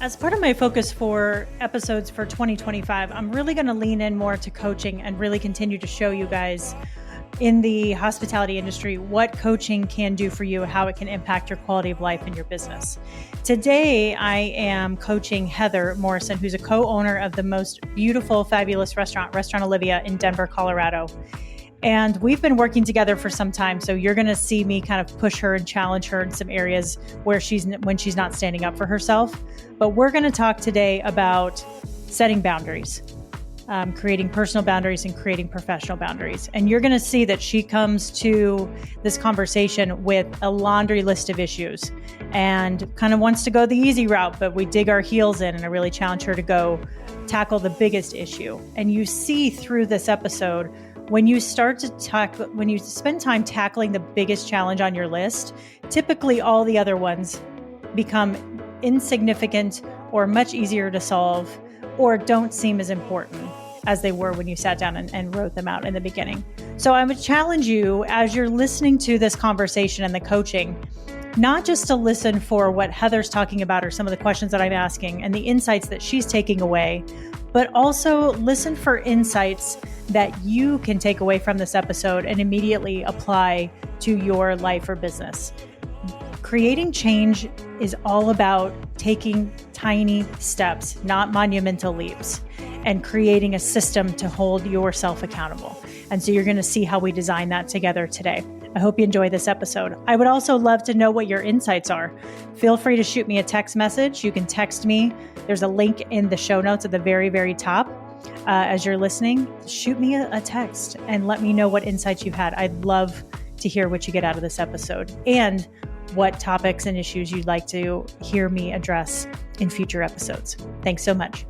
As part of my focus for episodes for 2025, I'm really going to lean in more to coaching and really continue to show you guys in the hospitality industry what coaching can do for you, how it can impact your quality of life in your business. Today, I am coaching Heather Morrison, who's a co-owner of the most beautiful, fabulous restaurant, Restaurant Olivia in Denver, Colorado. And we've been working together for some time. So you're going to see me kind of push her and challenge her in some areas where when she's not standing up for herself. But we're going to talk today about setting boundaries, creating personal boundaries and creating professional boundaries. And you're going to see that she comes to this conversation with a laundry list of issues and kind of wants to go the easy route, but we dig our heels in, and I really challenge her to go tackle the biggest issue. And you see through this episode, when you spend time tackling the biggest challenge on your list, typically all the other ones become insignificant or much easier to solve or don't seem as important as they were when you sat down and wrote them out in the beginning. So I would challenge you, as you're listening to this conversation and the coaching, not just to listen for what Heather's talking about or some of the questions that I'm asking and the insights that she's taking away, but also listen for insights that you can take away from this episode and immediately apply to your life or business. Creating change is all about taking tiny steps, not monumental leaps, and creating a system to hold yourself accountable. And so you're going to see how we design that together today. I hope you enjoy this episode. I would also love to know what your insights are. Feel free to shoot me a text message. You can text me. There's a link in the show notes at the very, very top. As you're listening, shoot me a text and let me know what insights you've had. I'd love to hear what you get out of this episode and what topics and issues you'd like to hear me address in future episodes. Thanks so much.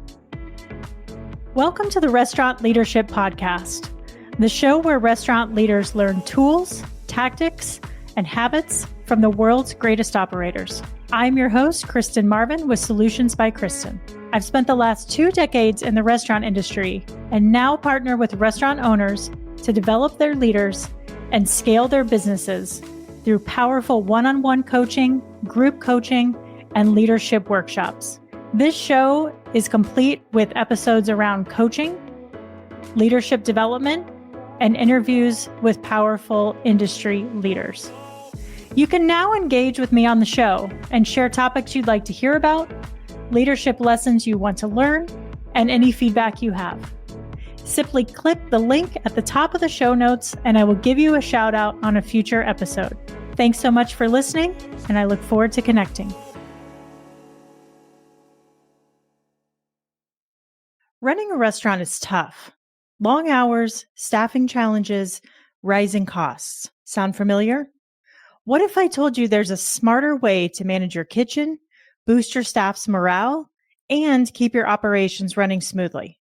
Welcome to the Restaurant Leadership Podcast, the show where restaurant leaders learn tools, tactics, and habits from the world's greatest operators. I'm your host, Christin Marvin, with Solutions by Christin. I've spent the last 2 decades in the restaurant industry and now partner with restaurant owners to develop their leaders and scale their businesses through powerful one-on-one coaching, group coaching, and leadership workshops. This show is complete with episodes around coaching, leadership development, and interviews with powerful industry leaders. You can now engage with me on the show and share topics you'd like to hear about, leadership lessons you want to learn, and any feedback you have. Simply click the link at the top of the show notes and I will give you a shout out on a future episode. Thanks so much for listening, and I look forward to connecting. Running a restaurant is tough. Long hours, staffing challenges, rising costs. Sound familiar? What if I told you there's a smarter way to manage your kitchen, boost your staff's morale, and keep your operations running smoothly?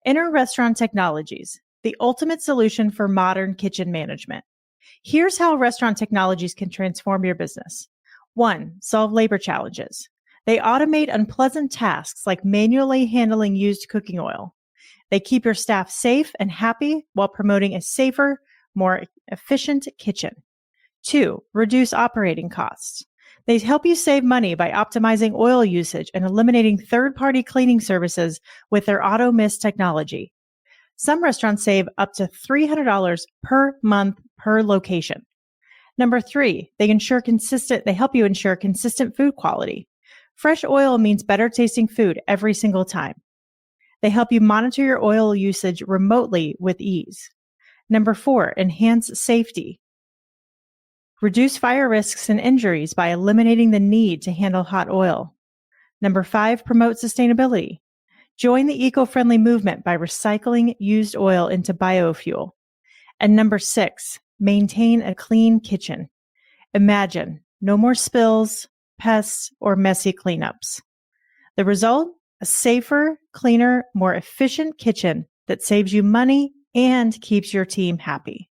Enter Restaurant Technologies, the ultimate solution for modern kitchen management. Here's how restaurant technologies can transform your business. 1, solve labor challenges. They automate unpleasant tasks like manually handling used cooking oil. They keep your staff safe and happy while promoting a safer, more efficient kitchen. 2, reduce operating costs. They help you save money by optimizing oil usage and eliminating third-party cleaning services with their auto mist technology. Some restaurants save up to $300 per month per location. 3, they help you ensure consistent food quality. Fresh oil means better tasting food every single time. They help you monitor your oil usage remotely with ease. 4, enhance safety. Reduce fire risks and injuries by eliminating the need to handle hot oil. 5, promote sustainability. Join the eco-friendly movement by recycling used oil into biofuel. And 6, maintain a clean kitchen. Imagine no more spills, pests, or messy cleanups. The result? A safer, cleaner, more efficient kitchen that saves you money and keeps your team happy.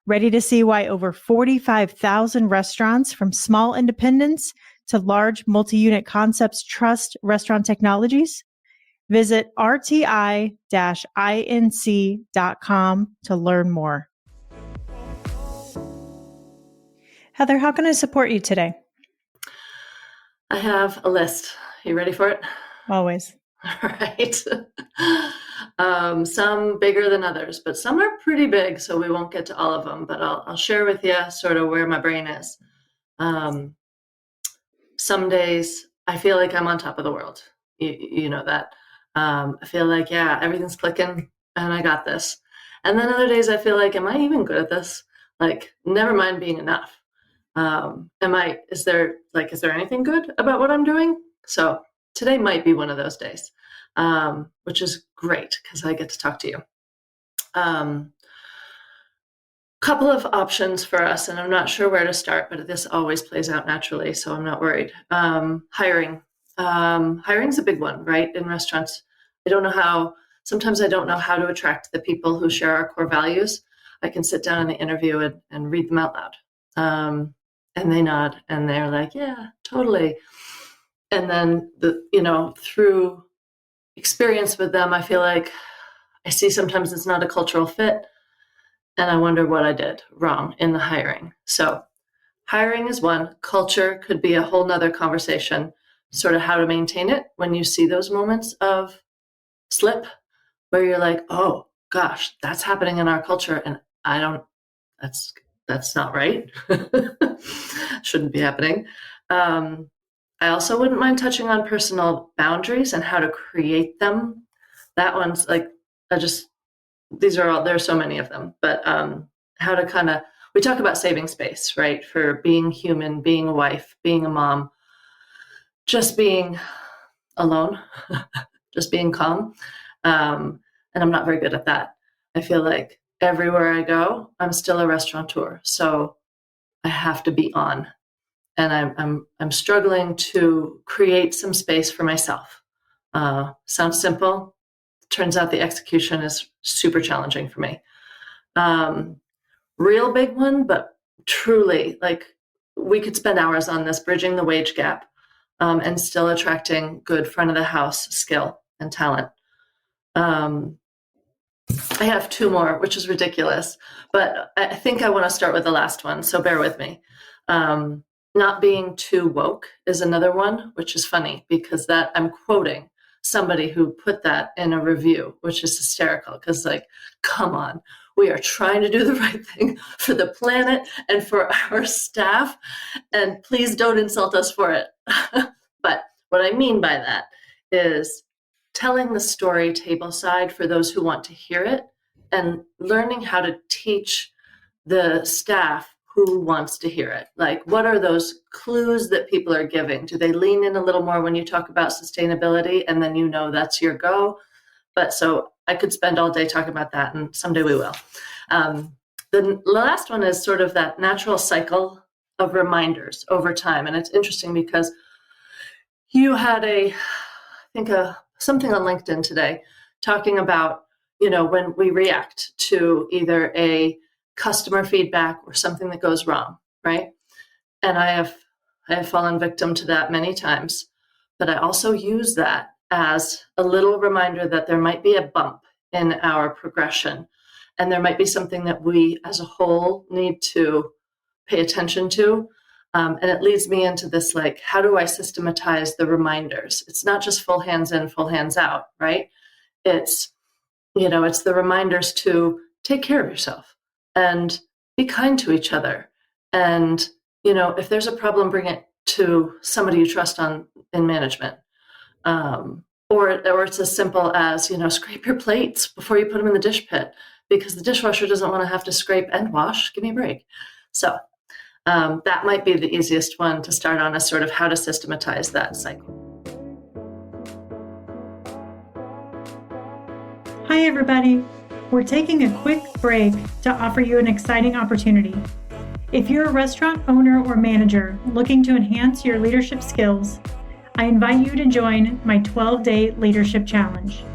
Ready to see why over 45,000 restaurants, from small independents to large multi-unit concepts, trust Restaurant Technologies? Visit rti-inc.com to learn more. Heather, how can I support you today? I have a list. You ready for it? Always. All right. Some bigger than others, but some are pretty big, so we won't get to all of them, but I'll share with you sort of where my brain is. Some days I feel like I'm on top of the world. You know that. I feel like, yeah, everything's clicking and I got this. And then other days I feel like, am I even good at this? Like, never mind being enough. Is there anything good about what I'm doing? So today might be one of those days, which is great because I get to talk to you. Couple of options for us, and I'm not sure where to start, but this always plays out naturally, so I'm not worried. Hiring. Hiring's a big one, right? In restaurants. Sometimes I don't know how to attract the people who share our core values. I can sit down in the interview and read them out loud. And they nod and they're like, yeah, totally. And then through experience with them, I feel like I see sometimes it's not a cultural fit. And I wonder what I did wrong in the hiring. So hiring is one. Culture could be a whole nother conversation, sort of how to maintain it when you see those moments of slip where you're like, oh gosh, that's happening in our culture. And that's not right. Shouldn't be happening. I also wouldn't mind touching on personal boundaries and how to create them. That one's like, there are so many of them, but how to we talk about saving space, right? For being human, being a wife, being a mom, just being alone, just being calm. And I'm not very good at that. I feel like everywhere I go, I'm still a restaurateur. So I have to be on. And I'm struggling to create some space for myself. Sounds simple. Turns out the execution is super challenging for me. Real big one, but truly, like, we could spend hours on this, bridging the wage gap, and still attracting good front of the house skill and talent. I have two more, which is ridiculous, but I think I want to start with the last one, so bear with me. Not being too woke is another one, which is funny because I'm quoting somebody who put that in a review, which is hysterical because, like, come on, we are trying to do the right thing for the planet and for our staff, and please don't insult us for it. But what I mean by that is telling the story table side for those who want to hear it and learning how to teach the staff who wants to hear it. Like, what are those clues that people are giving? Do they lean in a little more when you talk about sustainability and then that's your go? But so I could spend all day talking about that, and someday we will. The last one is sort of that natural cycle of reminders over time. And it's interesting because you had something on LinkedIn today talking about, when we react to either a customer feedback or something that goes wrong, right? And I have fallen victim to that many times, but I also use that as a little reminder that there might be a bump in our progression, and there might be something that we as a whole need to pay attention to. And it leads me into this, like, how do I systematize the reminders? It's not just full hands in, full hands out, right? It's the reminders to take care of yourself and be kind to each other. And, if there's a problem, bring it to somebody you trust in management. Or it's as simple as, scrape your plates before you put them in the dish pit because the dishwasher doesn't want to have to scrape and wash. Give me a break. So that might be the easiest one to start on, as sort of how to systematize that cycle. Hi, everybody. We're taking a quick break to offer you an exciting opportunity. If you're a restaurant owner or manager looking to enhance your leadership skills, I invite you to join my 12-day leadership challenge.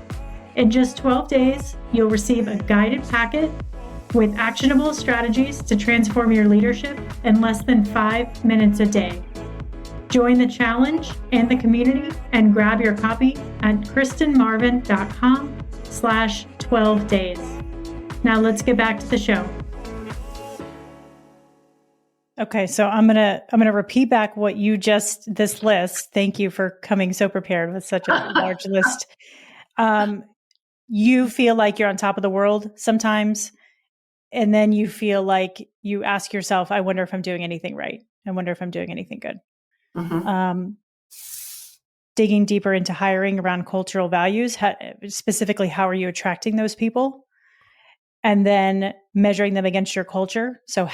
In just 12 days, you'll receive a guided packet with actionable strategies to transform your leadership in less than 5 minutes a day. Join the challenge and the community and grab your copy at kristinmarvin.com/12 days. Now let's get back to the show. Okay, so I'm gonna repeat back what you just this list. Thank you for coming so prepared with such a large list. Um, you feel like you're on top of the world sometimes, and then you feel like you ask yourself, "I wonder if I'm doing anything right. I wonder if I'm doing anything good." Mm-hmm. Um, digging deeper into hiring around cultural values, specifically, how are you attracting those people? And then measuring them against your culture. So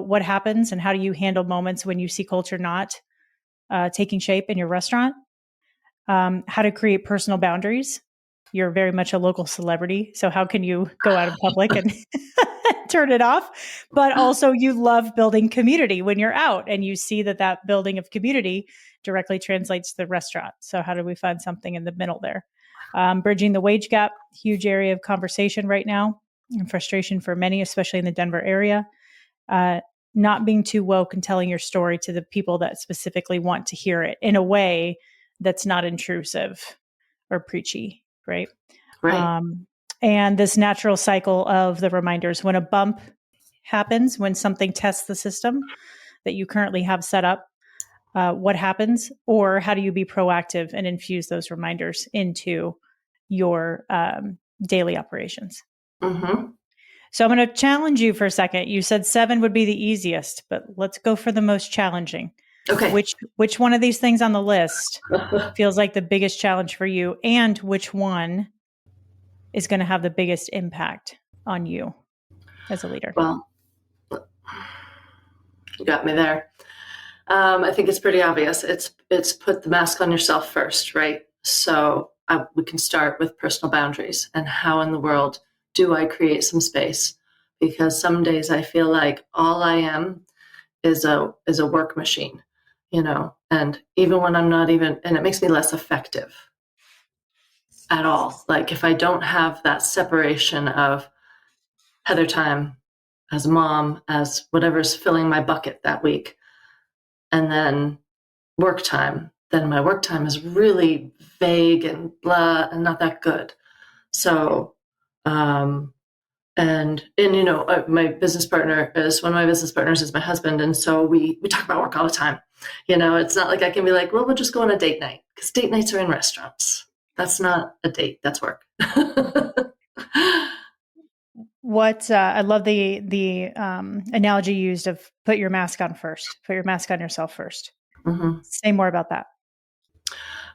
what happens and how do you handle moments when you see culture not taking shape in your restaurant? How to create personal boundaries. You're very much a local celebrity. So how can you go out in public and turn it off? But also you love building community when you're out and you see that building of community directly translates to the restaurant. So how do we find something in the middle there? Bridging the wage gap, huge area of conversation right now and frustration for many, especially in the Denver area. Uh, not being too woke and telling your story to the people that specifically want to hear it in a way that's not intrusive or preachy, right? Right. Um, and this natural cycle of the reminders when a bump happens, when something tests the system that you currently have set up, what happens, or how do you be proactive and infuse those reminders into your daily operations? Mm-hmm. So I'm going to challenge you for a second. You said 7 would be the easiest, but let's go for the most challenging. Okay. Which one of these things on the list feels like the biggest challenge for you, and which one is going to have the biggest impact on you as a leader? Well, you got me there. I think it's pretty obvious. It's put the mask on yourself first, right? So we can start with personal boundaries and how in the world do I create some space? Because some days I feel like all I am is a work machine, and even when I'm not even, and it makes me less effective at all. Like if I don't have that separation of Heather time as mom, as whatever's filling my bucket that week, and then work time, then my work time is really vague and blah and not that good. So, my business partner is one of my business partners is my husband, and so we talk about work all the time. It's not like I can be like, well, we'll just go on a date night because date nights are in restaurants. That's not a date. That's work. What I love the analogy used of put your mask on first, put your mask on yourself first. Mm-hmm. Say more about that.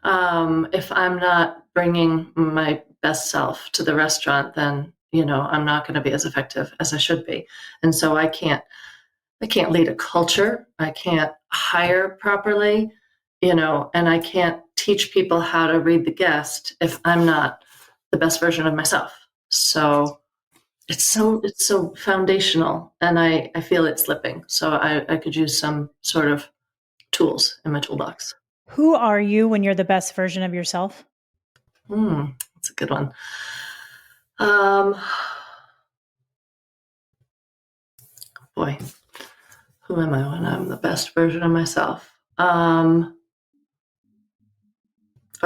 If I'm not bringing my best self to the restaurant, then I'm not going to be as effective as I should be, and so I can't lead a culture. I can't hire properly, and I can't teach people how to read the guest if I'm not the best version of myself. So it's so foundational, and I feel it slipping. So I could use some sort of tools in my toolbox. Who are you when you're the best version of yourself? That's a good one. Boy, who am I when I'm the best version of myself? Are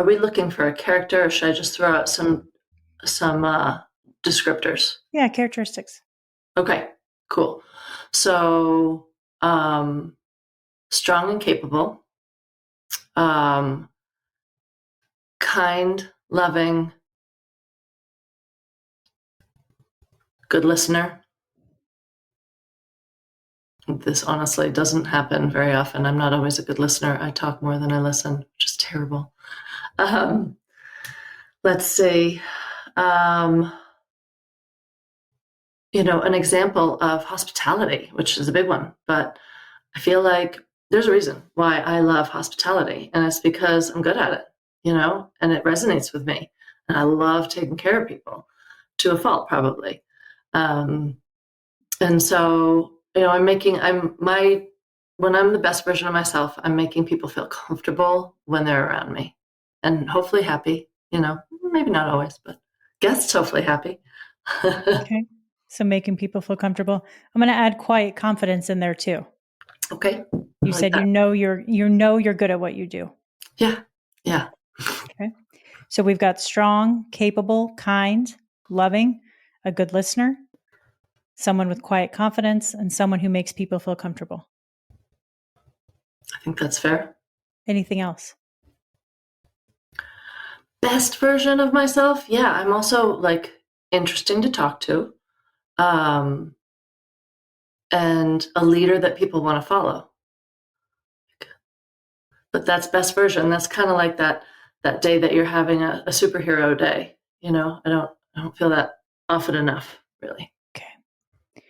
we looking for a character, or should I just throw out some descriptors? Yeah, characteristics. Okay, cool. So, strong and capable, um, kind, loving, good listener. This honestly doesn't happen very often. I'm not always a good listener. I talk more than I listen, which is terrible. Let's see. An example of hospitality, which is a big one, but I feel like there's a reason why I love hospitality, and it's because I'm good at it, and it resonates with me. And I love taking care of people to a fault, probably. And so, when I'm the best version of myself, I'm making people feel comfortable when they're around me and hopefully happy, maybe not always, but guests hopefully happy. Okay. So making people feel comfortable. I'm going to add quiet confidence in there too. Okay. You said you're good at what you do. Yeah. Yeah. Okay. So we've got strong, capable, kind, loving, a good listener, someone with quiet confidence, and someone who makes people feel comfortable. I think that's fair. Anything else? Best version of myself? Yeah, I'm also like interesting to talk to, um, and a leader that people want to follow. But that's best version. That's kind of like that day that you're having a superhero day. I don't feel that often enough, really. Okay.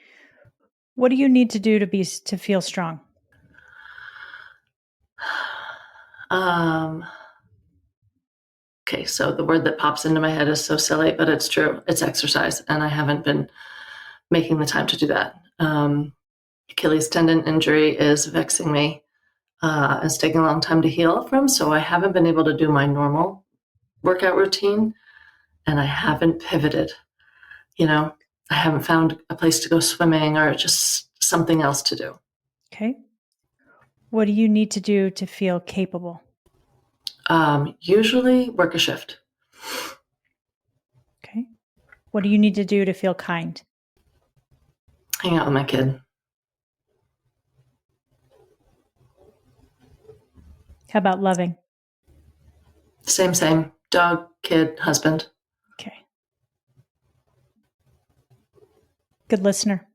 What do you need to do to feel strong? Um, okay, so the word that pops into my head is so silly, but it's true. It's exercise, and I haven't been making the time to do that. Achilles tendon injury is vexing me. It's taking a long time to heal from, so I haven't been able to do my normal workout routine, and I haven't pivoted. I haven't found a place to go swimming or just something else to do. Okay. What do you need to do to feel capable? Usually work a shift. Okay. What do you need to do to feel kind? Hang out with my kid. How about loving? Same. Dog, kid, husband. Okay. Good listener.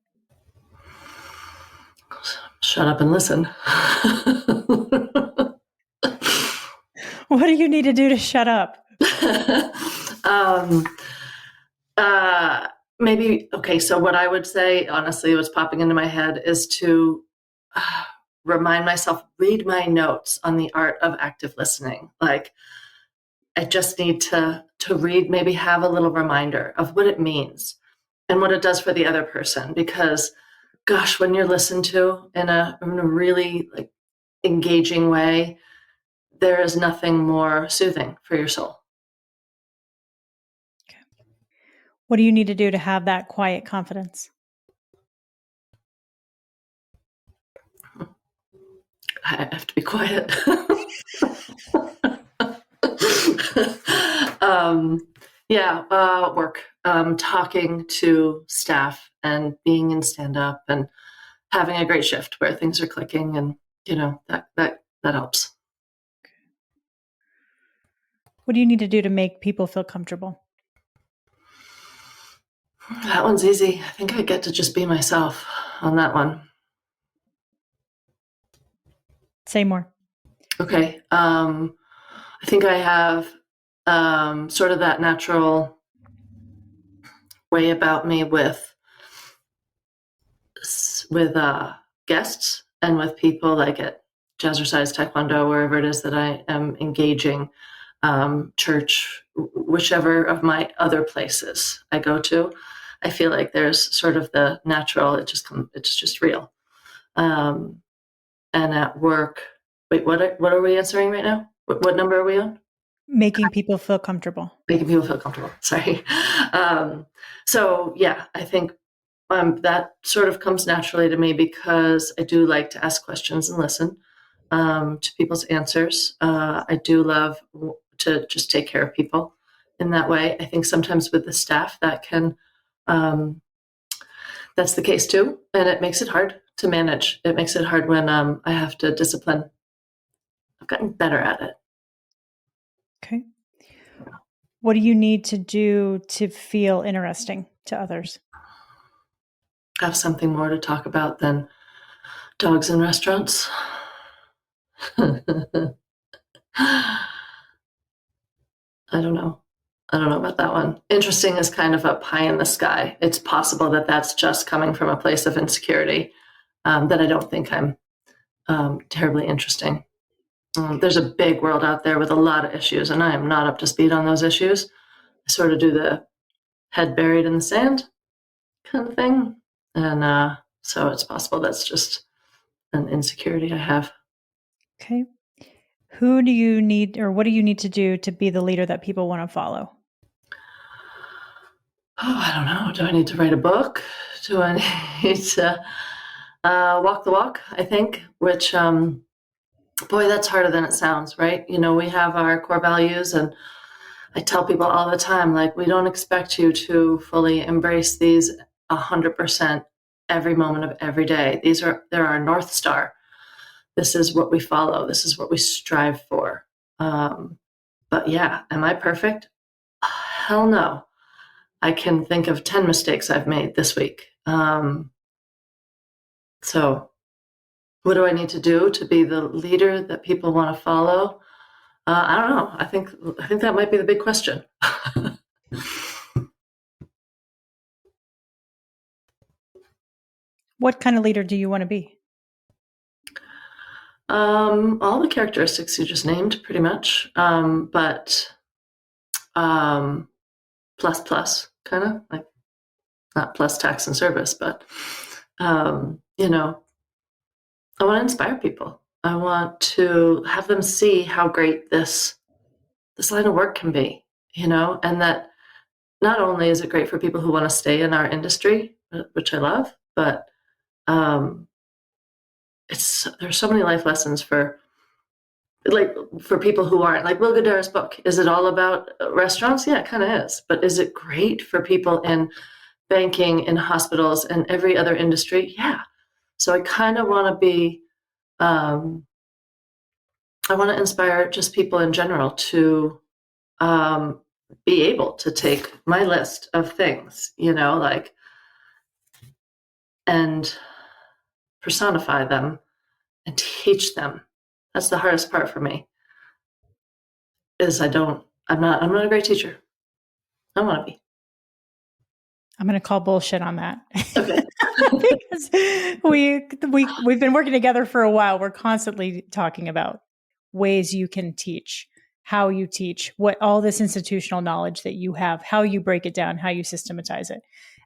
Shut up and listen. What do you need to do to shut up? Maybe, okay, so what I would say, honestly, what's popping into my head is to remind myself, read my notes on the art of active listening. Like, I just need to read, maybe have a little reminder of what it means and what it does for the other person. Because, gosh, when you're listened to in a really like engaging way, there is nothing more soothing for your soul. Okay. What do you need to do to have that quiet confidence? I have to be quiet. Work, talking to staff and being in stand-up and having a great shift where things are clicking, and that helps. What do you need to do to make people feel comfortable? That one's easy. I think I get to just be myself on that one. Say more. Okay. I think I have sort of that natural way about me with guests and with people, like at Jazzercise, Taekwondo, wherever it is that I am engaging, church, whichever of my other places I go to. I feel like there's sort of the natural, it's just real. And at work, wait, what are we answering right now? What number are we on? Making people feel comfortable. Making people feel comfortable. Sorry. So yeah, I think that sort of comes naturally to me because I do like to ask questions and listen to people's answers. I do love to just take care of people in that way. I think sometimes with the staff that can, that's the case too. And it makes it hard to manage. It makes it hard when I have to discipline. I've gotten better at it. Okay. What do you need to do to feel interesting to others? Have something more to talk about than dogs in restaurants. I don't know about that one. Interesting is kind of up high in the sky. It's possible that that's just coming from a place of insecurity, that I don't think I'm terribly interesting. There's a big world out there with a lot of issues, and I am not up to speed on those issues. I sort of do the head buried in the sand kind of thing. And so it's possible that's just an insecurity I have. Okay. Who do you need, or what do you need to do to be the leader that people want to follow? Oh, I don't know. Do I need to write a book? Do I need to walk the walk, I think, which, boy, that's harder than it sounds, right? We have our core values, and I tell people all the time, like, we don't expect you to fully embrace these 100% every moment of every day. They're our North Star. This is what we follow. This is what we strive for. But yeah, am I perfect? Hell no. I can think of 10 mistakes I've made this week. So what do I need to do to be the leader that people want to follow? I don't know. I think that might be the big question. What kind of leader do you want to be? All the characteristics you just named, pretty much. But plus kind of, like, not plus tax and service, but you know, I want to inspire people. I want to have them see how great this line of work can be, you know, and that not only is it great for people who want to stay in our industry, which I love, but there's so many life lessons for people who aren't, like Will Guidara's book. Is it all about restaurants? Yeah, it kind of is. But is it great for people in banking, in hospitals, and every other industry? Yeah. So I kind of want to be, I want to inspire just people in general to be able to take my list of things, you know, like, and personify them and teach them. That's the hardest part for me. Is I'm not a great teacher. I want to be. I'm going to call bullshit on that. Okay. Because we've been working together for a while. We're constantly talking about ways you can teach, how you teach, what all this institutional knowledge that you have, how you break it down, how you systematize it,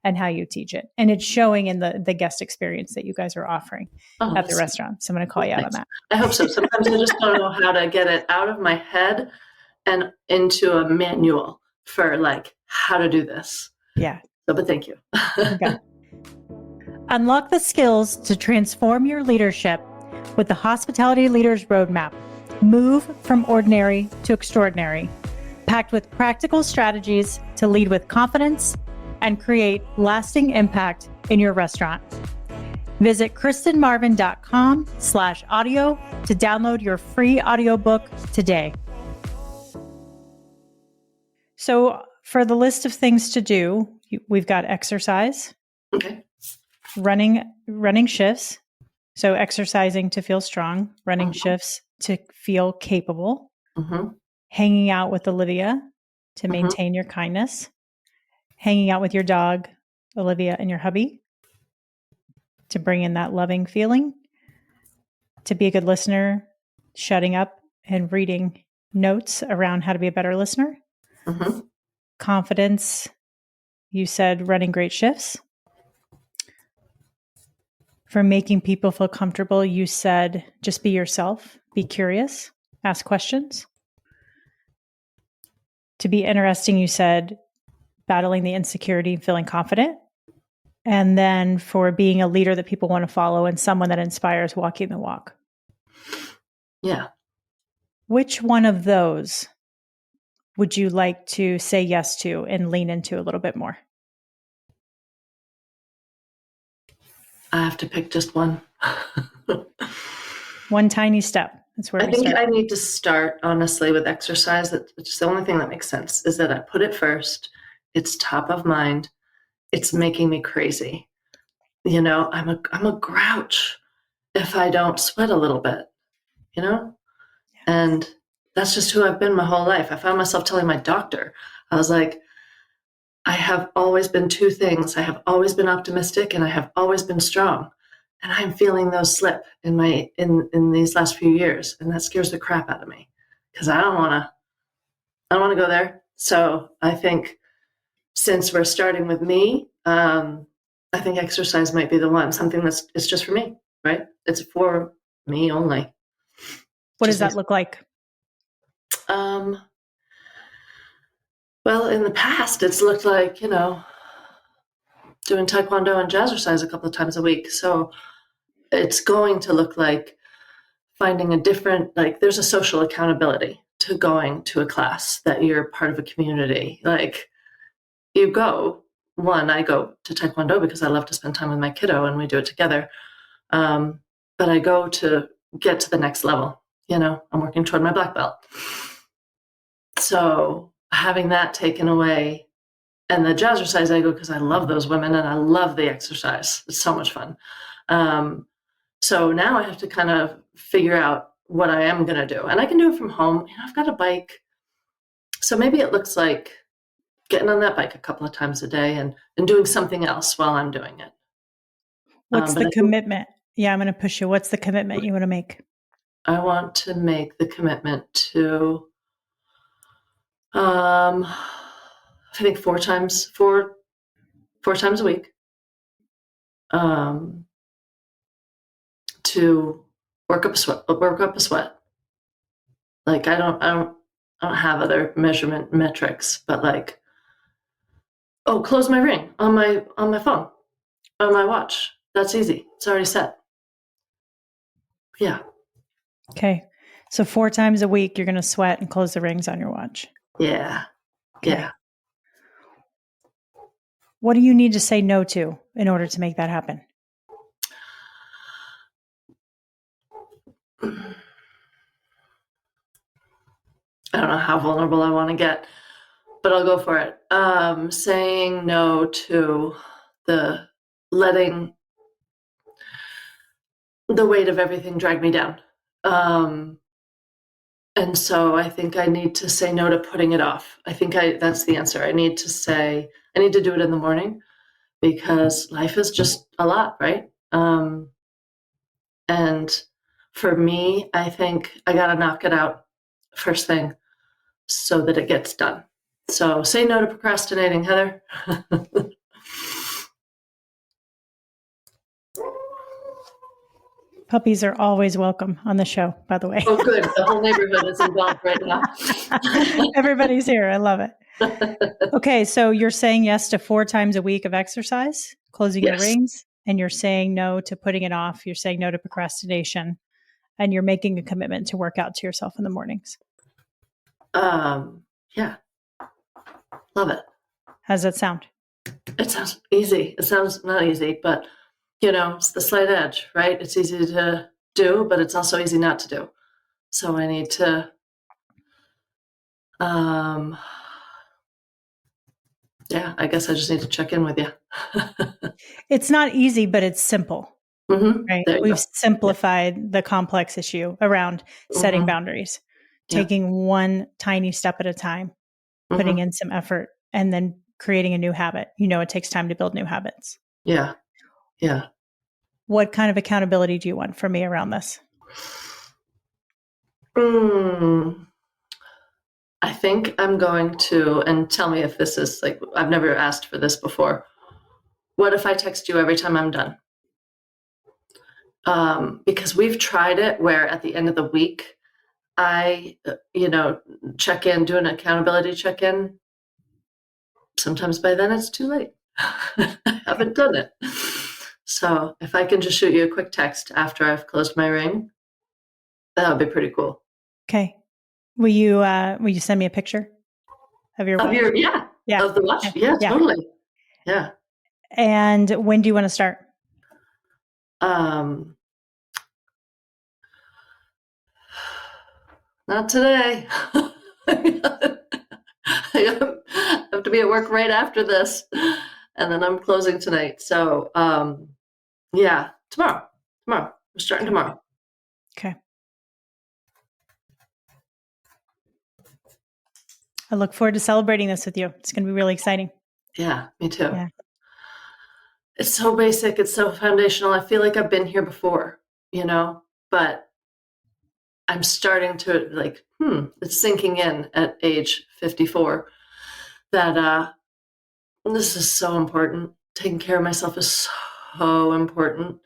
and how you teach it. And it's showing in the guest experience that you guys are offering at the restaurant. So I'm going to call you out on that. I hope so. Sometimes I just don't know how to get it out of my head and into a manual for, like, how to do this. Yeah. So, but thank you. Okay. Unlock the skills to transform your leadership with the Hospitality Leaders Roadmap. Move from ordinary to extraordinary, packed with practical strategies to lead with confidence and create lasting impact in your restaurant. Visit KristinMarvin.com/audio to download your free audiobook today. So for the list of things to do, we've got exercise, Okay. running shifts. So exercising to feel strong, running shifts to feel capable, hanging out with Olivia to maintain your kindness, hanging out with your dog, Olivia, and your hubby to bring in that loving feeling, to be a good listener, shutting up and reading notes around how to be a better listener. Confidence, you said running great shifts. For making people feel comfortable, you said just be yourself, be curious, ask questions. To be interesting, you said battling the insecurity, feeling confident. And then for being a leader that people want to follow and someone that inspires, walking the walk. Yeah. Which one of those would you like to say yes to and lean into a little bit more? I have to pick just one. One tiny step. That's where I think I need to start, honestly, with exercise. It's the only thing that makes sense is that I put it first. It's top of mind. It's making me crazy. You know, I'm a grouch if I don't sweat a little bit, you know? Yes. And that's just who I've been my whole life. I found myself telling my doctor, I was like, I have always been two things. I have always been optimistic and I have always been strong. And I'm feeling those slip in these last few years. And that scares the crap out of me because I don't want to go there. So I think since we're starting with me, I think exercise might be the one, something it's just for me, right? It's for me only. What does that look like? Well, in the past, it's looked like, you know, doing taekwondo and jazzercise a couple of times a week. So it's going to look like finding a different, like, there's a social accountability to going to a class that you're part of a community. Like, I go to taekwondo because I love to spend time with my kiddo and we do it together. But I go to get to the next level. I'm working toward my black belt. So having that taken away, and the jazzercise I go because I love those women and I love the exercise. It's so much fun. So now I have to kind of figure out what I am going to do. And I can do it from home. I've got a bike. So maybe it looks like getting on that bike a couple of times a day and doing something else while I'm doing it. What's the commitment? Yeah, I'm going to push you. What's the commitment you want to make? I want to make the commitment to, I think 4 times a week, to work up a sweat. Like I don't have other measurement metrics, but like, close my ring on my phone, on my watch. That's easy. It's already set. Yeah. Okay. So 4 times a week, you're going to sweat and close the rings on your watch. Yeah. Okay. Yeah. What do you need to say no to in order to make that happen? I don't know how vulnerable I want to get, but I'll go for it. Saying no to the letting the weight of everything drag me down. And so I think I need to say no to putting it off. I think that's the answer. I need to do it in the morning because life is just a lot, right? And for me, I think I got to knock it out first thing so that it gets done. So say no to procrastinating, Heather. Puppies are always welcome on the show, by the way. Oh, good. The whole neighborhood is involved right now. Everybody's here. I love it. Okay, so you're saying yes to 4 times a week of exercise, closing the rings, and you're saying no to putting it off. You're saying no to procrastination, and you're making a commitment to work out to yourself in the mornings. Yeah. Love it. How does that sound? It sounds easy. It sounds not easy, but it's the slight edge, right? It's easy to do, but it's also easy not to do. So I need to, I guess I just need to check in with you. It's not easy, but it's simple, right? We've simplified the complex issue around setting boundaries, taking one tiny step at a time, putting in some effort, and then creating a new habit. It takes time to build new habits. Yeah. Yeah. What kind of accountability do you want from me around this? I think I'm going to, and tell me if this is like, I've never asked for this before. What if I text you every time I'm done? Because we've tried it where at the end of the week, I, check in, do an accountability check-in. Sometimes by then it's too late. I haven't done it. So if I can just shoot you a quick text after I've closed my ring, that would be pretty cool. Okay. Will you send me a picture of your watch? Of the watch? Yeah, totally. Yeah. And when do you want to start? Not today. I have to be at work right after this, and then I'm closing tonight. So, tomorrow. We're starting tomorrow. Okay. I look forward to celebrating this with you. It's going to be really exciting. Yeah, me too. Yeah. It's so basic. It's so foundational. I feel like I've been here before, but I'm starting to it's sinking in at age 54 that this is so important. Taking care of myself is so important.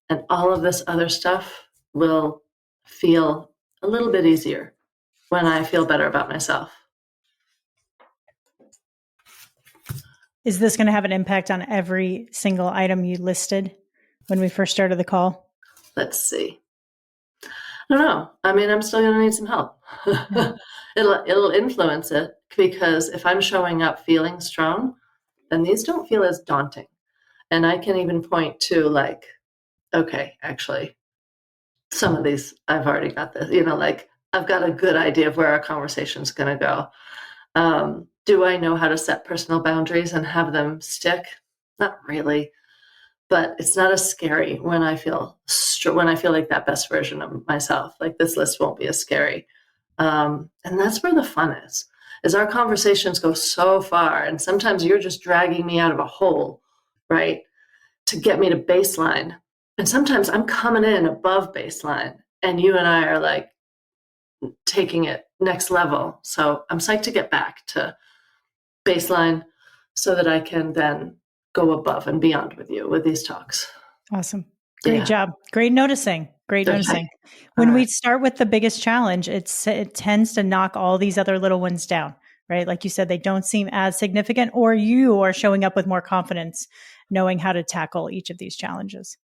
And all of this other stuff will feel a little bit easier when I feel better about myself. Is this going to have an impact on every single item you listed when we first started the call? Let's see. I don't know. I mean, I'm still going to need some help. It'll influence it because if I'm showing up feeling strong, then these don't feel as daunting. And I can even point to okay, actually, some of these, I've already got this, you know, like I've got a good idea of where our conversation's going to go. Do I know how to set personal boundaries and have them stick? Not really, but it's not as scary when I feel like that best version of myself. Like this list won't be as scary, and that's where the fun is our conversations go so far, and sometimes you're just dragging me out of a hole, right, to get me to baseline, and sometimes I'm coming in above baseline, and you and I are like taking it next level. So I'm psyched to get back to baseline so that I can then go above and beyond with you with these talks. Awesome. Great job. Great noticing. Great noticing. When we start with the biggest challenge, it tends to knock all these other little ones down, right? Like you said, they don't seem as significant, or you are showing up with more confidence, knowing how to tackle each of these challenges.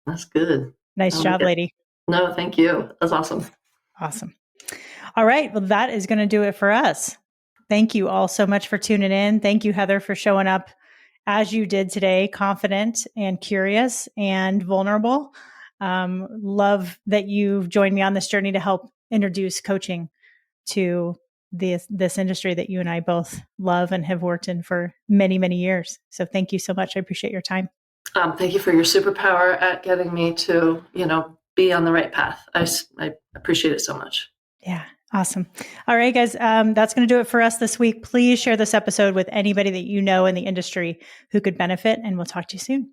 That's good. Nice job, lady. No, thank you. That's awesome. Awesome. All right. Well, that is going to do it for us. Thank you all so much for tuning in. Thank you, Heather, for showing up as you did today, confident and curious and vulnerable. Love that you've joined me on this journey to help introduce coaching to this industry that you and I both love and have worked in for many, many years. So thank you so much. I appreciate your time. Thank you for your superpower at getting me to, be on the right path. I appreciate it so much. Yeah. Awesome. All right, guys. That's going to do it for us this week. Please share this episode with anybody that you know in the industry who could benefit, and we'll talk to you soon.